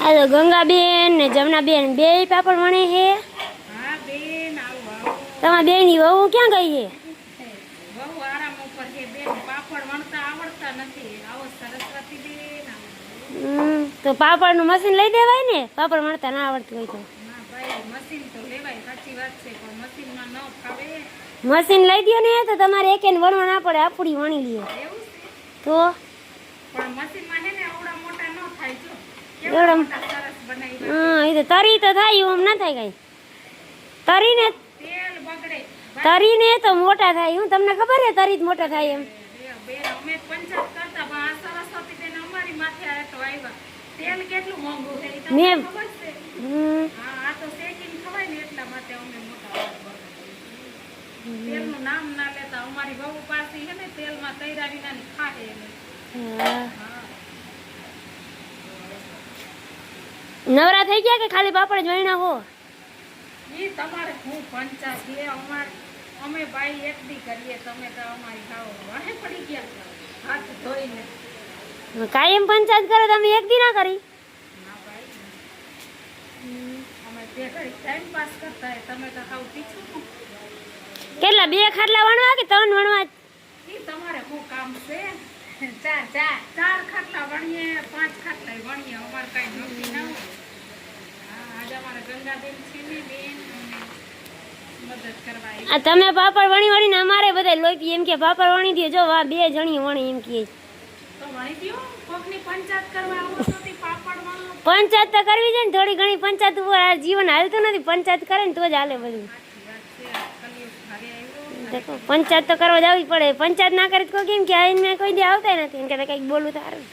આ તો ગંગાબેન ને જમનાબેન બે પાપડ વણે છે. હા બેન આવો આવો. તમારા બેની વહુ ક્યાં ગઈ છે? બહુ આરામ ઉપર છે બેન. પાપડ વણતા આવડતા નથી. આવો સરસ્વતી બેન આવો. તો પાપડનું મશીન લઈ દેવાય ને, પાપડ વણતા ના આવડતું હોય તો. ના ભાઈ મશીન તો લેવાય, સાચી વાત છે, પણ મશીનમાં ન ફાવે. મશીન લઈ દો ને તો તમારે એકેને વણવા ના પડે, આપણી વણી લઈએ એવું છે? તો. પણ મશીનમાં હે ને આવડા મોટા ન થાય જો. એવડા કેવડા મોટા સરસ બનાવી. હા, એ તો તરી તો થાય, એમ ના થાય કઈ. તરીને તેલ બગડે. તરીને તો મોટા થાય, હું તમને ખબર છે તરી જ મોટા થાય એમ. બેન અમે પંચાયત કરતા પણ આ સરસ્વતી બેન અમારી માથે આટો આવ્યા. તેલ કેટલું મોંઘું છે એ તમને ખબર છે? હા, આ તો શેકીને ખવાય ને એટલા માટે અમે મોટા વાત બગાડીએ. તેલનું નામ ના લેતા. અમારી વહુ પાસે છે ને તેલમાં તૈરા વિનાની ખાહે એને. હા. નવરા થઈ ગયા કે ખાલી પાપડ જ વણ્યા હો? ઈ તમારે હું પંચાયત છે અમે ભાઈ એક દી કરીએ, તમે તો અમારી ખાઓ વાહે પડી ગયા હાથ ધોઈને. કાયમ પંચાયત કરો તમે, એક દી ના કરી? ના ભાઈ, અમે બે ઘડી ટાઈમ પાસ કરતા હોય, તમે તો ખાવ પીછું. કેટલા, 2 ખાટલા વણવા કે 3 વણવા? ઈ તમારે શું કામ છે? ચાર ખાટલા વણીએ, 5 ખાટલા વણીએ, અમારે કઈ નક્કી ના હોય. હા, આજે અમારે ગંગાબેન છે ને બેન મદદ કરવા આવી. આ તમે પાપડ વણીને અમારે બધા લોપી એમ કે પાપડ વણી દે, જો વા 2 જણી વણી એમ કે. તો વણી દ્યો, કોકની પંચાયત કરવા આવો તો તી પાપડ વણો. પંચાયત તો કરવી છે ને, થોડી ઘણી પંચાયત ઉપર આ જીવન હાલતું નથી. પંચાયત કરે ને તો જ હાલે બધું. દેખો, પંચાયત તો કરવા જવી પડે. પંચાયત ના કરે તો કેમ કે આઈને કોઈ દે આવતા નથી, એમ કે કંઈક બોલું તો સારું.